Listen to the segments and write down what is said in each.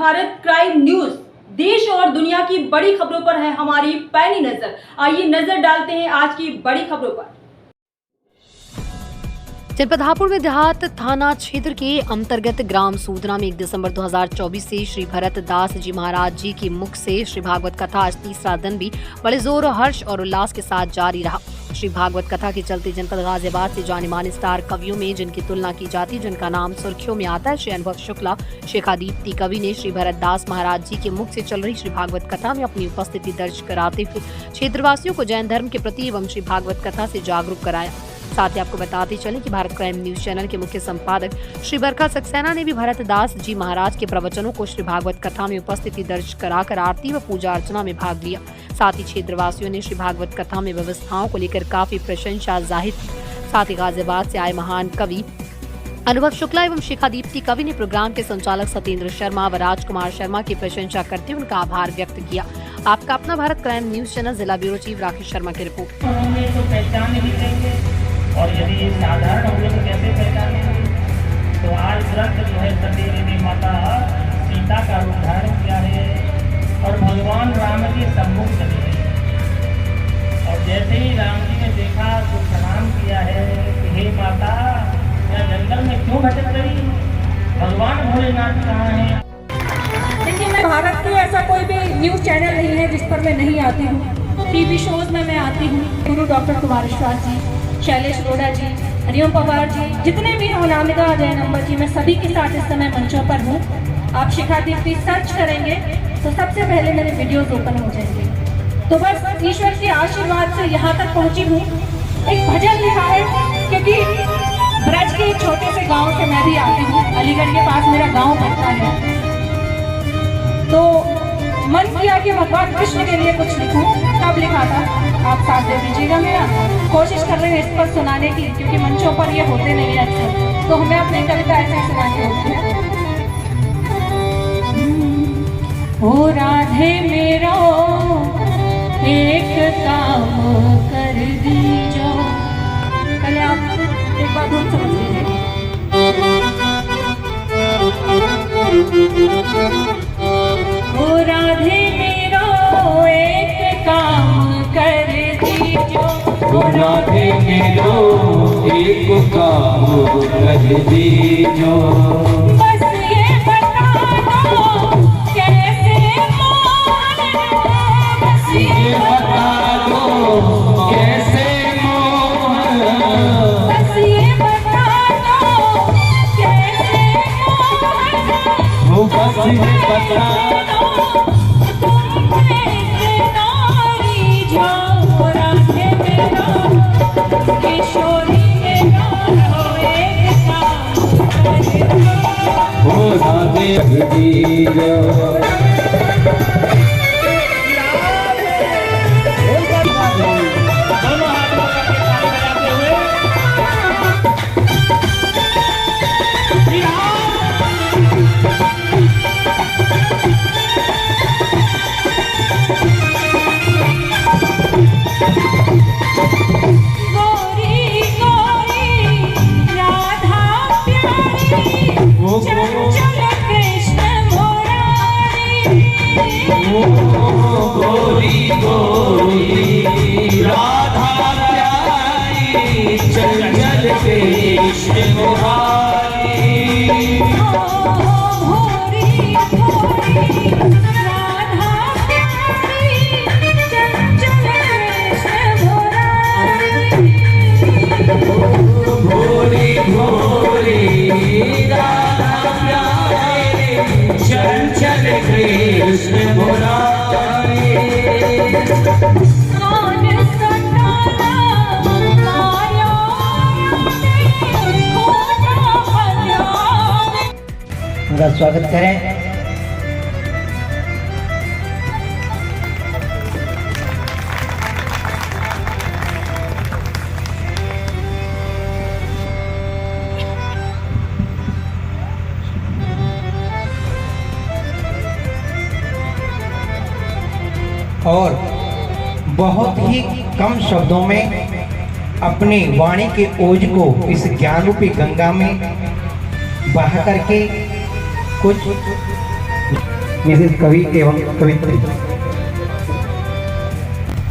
Bharat crime news. देश और दुनिया की बड़ी खबरों पर है हमारी पैनी नजर। आइए नजर डालते हैं आज की बड़ी खबरों पर। जनपद हापुड़ में देहात थाना क्षेत्र के अंतर्गत ग्राम सूदना में 1 दिसंबर 2024 से श्री भरत दास जी महाराज जी की मुख से श्री भागवत कथा आज तीसरा दिन भी बड़े जोर, हर्ष और उल्लास के साथ जारी रहा। श्री भागवत कथा के चलते जनपद गाजियाबाद से जाने माने स्टार कवियों में जिनकी तुलना की जाती, जिनका नाम सुर्खियों में आता है, श्री अनुभव शुक्ला, शेखादीप्ति कवि ने श्री भरत दास महाराज जी के मुख से चल रही श्री भागवत कथा में अपनी उपस्थिति दर्ज कराते हुए क्षेत्रवासियों को जैन धर्म के प्रति एवं श्री भागवत कथा से जागरूक कराया। साथ ही आपको बताते चलें कि भारत क्राइम न्यूज चैनल के मुख्य संपादक श्री बरखा सक्सेना ने भी भरत दास जी महाराज के प्रवचनों को श्री भागवत कथा में उपस्थिति दर्ज कराकर आरती व पूजा अर्चना में भाग लिया। साथ ही क्षेत्रवासियों ने श्री भागवत कथा में व्यवस्थाओं को लेकर काफी प्रशंसा जाहिर की। साथ ही गाजियाबाद से आए महान कवि अनुभव शुक्ला एवं शेखादीप्ति कवि ने प्रोग्राम के संचालक सत्येंद्र शर्मा व राजकुमार शर्मा की प्रशंसा करते हुए उनका आभार व्यक्त किया। आपका अपना भारत क्राइम न्यूज चैनल जिला ब्यूरो चीफ राकेश शर्मा की रिपोर्ट। और यदि साधारण होंगे तो कैसे पहचानेंगे? तो आज तुरंत जो है सती देवी माता सीता का रूप धारण किया है और भगवान राम के सम्मुख चली गई। और जैसे ही राम जी ने देखा तो प्रणाम किया है कि हे माता, यह जंगल में क्यों भटक रही? भगवान भोलेनाथ कहाँ हैं? देखिए, मैं भारत की ऐसा कोई भी न्यूज़ चैनल नहीं है जिस पर मैं नहीं आती हूँ। टीवी शोज में मैं आती हूँ। गुरु डॉक्टर कुमारेश्वर जी, शैलेश रोड़ा जी, हरिओम पवार जी, जितने भी हैं, अनामिका जय नंबर जी, मैं सभी के साथ इस समय मंचों पर हूँ। आप शेखादीप्ति सर्च करेंगे तो सबसे पहले मेरे वीडियोस ओपन हो जाएंगे। तो बस ईश्वर के आशीर्वाद से यहाँ तक पहुँची हूँ। एक भजन लिखा है क्योंकि ब्रज के छोटे से गांव से मैं भी आती हूँ। अलीगढ़ के पास मेरा गांव पड़ता है। तो मन किया कि भगवान कृष्ण के लिए कुछ लिखूं। कब लिखा था आप साथ दे दीजिएगा। मेरा कोशिश कर रहे हैं इस पर सुनाने की, क्योंकि मंचों पर ये होते नहीं है अक्सर, तो हमें अपनी कविता ऐसे ही सुनानी होती है। ओ राधे मेरा एक काम कर दीजो। पहले आप एक बार धुन समझ लीजिए। ओ राधे मेरा एक काम कर दीजो। ओ राधे मेरा एक काम कर दीजो। बस ये बता दो कैसे मोहन, बस ये बता दो कैसे मोहन, बस ये बता दो कैसे मोहन, वो बस ये बता दो। नारी जाओ राधे मेरा किशोरी मेरा एक काम कर दो। ओ राधे दीजो। गोरी गोरी राधा प्यारी, चंचल कृष्ण मुरारी। गोरी गोरी राधा प्यारी, चंचल कृष्ण मुरारी। भोरी भोरी राधा प्यारी, चंचल कृष्ण मुरारी। भोरी भोरी राधा प्यारी, चंचल कृष्ण मुरारी। कौन सताता माया खोटा बजाने। मेरा स्वागत करें। और बहुत ही कम शब्दों में अपनी वाणी के ओज को इस ज्ञान रूपी गंगा में बहा करके कुछ मिसेज कवि एवं कवित्री।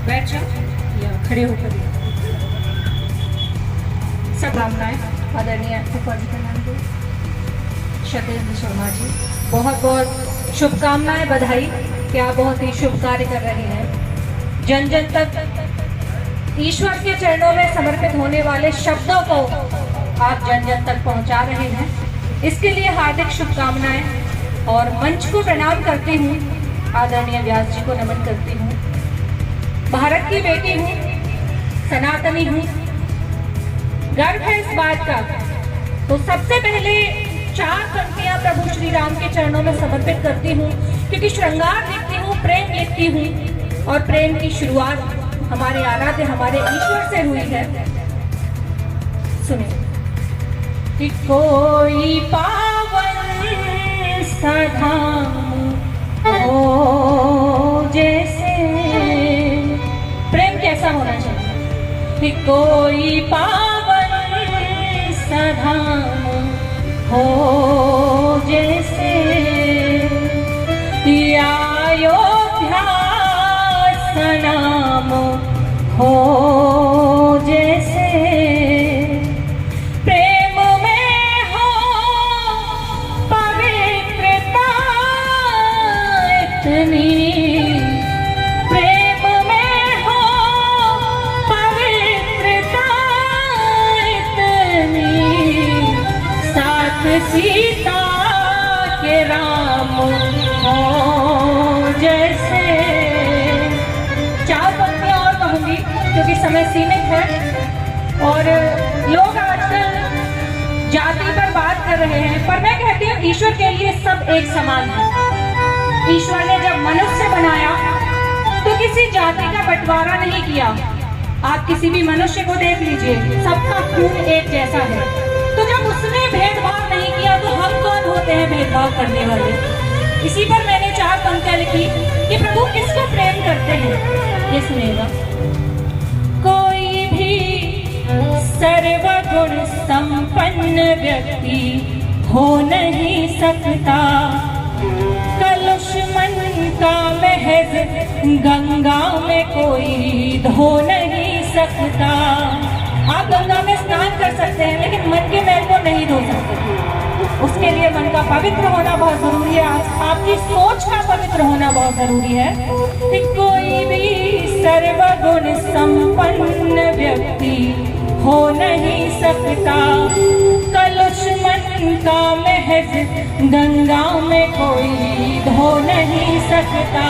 बैठ जाओ या खड़े होकर सब कामनाएं आदरणीय उपाध्याय शतेंद्र शर्मा जी, बहुत बहुत शुभकामनाएं, बधाई कि आप बहुत ही शुभ कार्य कर रहे हैं। जन जन तक ईश्वर के चरणों में समर्पित होने वाले शब्दों को आप जन जन तक पहुंचा रहे हैं, इसके लिए हार्दिक शुभकामनाएं। और मंच को प्रणाम करती हूँ, आदरणीय व्यास जी को नमन करती हूँ। भारत की बेटी हूँ, सनातनी हूँ, गर्व है इस बात का। तो सबसे पहले 4 पंक्तियां प्रभु श्री राम के चरणों में समर्पित करती हूँ, क्योंकि श्रृंगार लिखती हूँ, प्रेम लिखती हूँ, और प्रेम की शुरुआत हमारे आराध्य हमारे ईश्वर से हुई है। सुने कि कोई पावन सधाम हो जैसे, प्रेम कैसा होना चाहिए कि कोई पावन सधाम हो जैसे, अयोध्या सनाम हो जैसे, प्रेम में हो पवित्रता इतनी, प्रेम में हो पवित्रता इतनी, साथ सीता के राम हो जैसे। 4 पंक्तियां और कहूंगी क्योंकि समय सीमित है, और लोग आजकल जाति पर बात कर रहे हैं, पर मैं कहती हूँ ईश्वर के लिए सब एक समान है। ईश्वर ने जब मनुष्य बनाया तो किसी जाति का बंटवारा नहीं किया। आप किसी भी मनुष्य को देख लीजिए, सबका खून एक जैसा है। तो जब उसने भेदभाव नहीं किया तो हम कौन होते हैं भेदभाव करने वाले। इसी पर मैंने 4 पंक्तियां लिखी कि प्रभु किसको प्रेम करते हैं। ये सुनेगा, कोई भी सर्वगुण संपन्न व्यक्ति हो नहीं सकता, कलुष मन का महज गंगा में कोई धो नहीं सकता। आप गंगा में स्नान कर सकते हैं, लेकिन मन के मैल को नहीं धो सकते। उसके लिए मन का पवित्र होना बहुत जरूरी है, आपकी सोच का पवित्र होना बहुत जरूरी है। कि कोई भी सर्वगुण संपन्न व्यक्ति हो नहीं सकता, कलुष मन का महज गंगा में कोई धो नहीं सकता।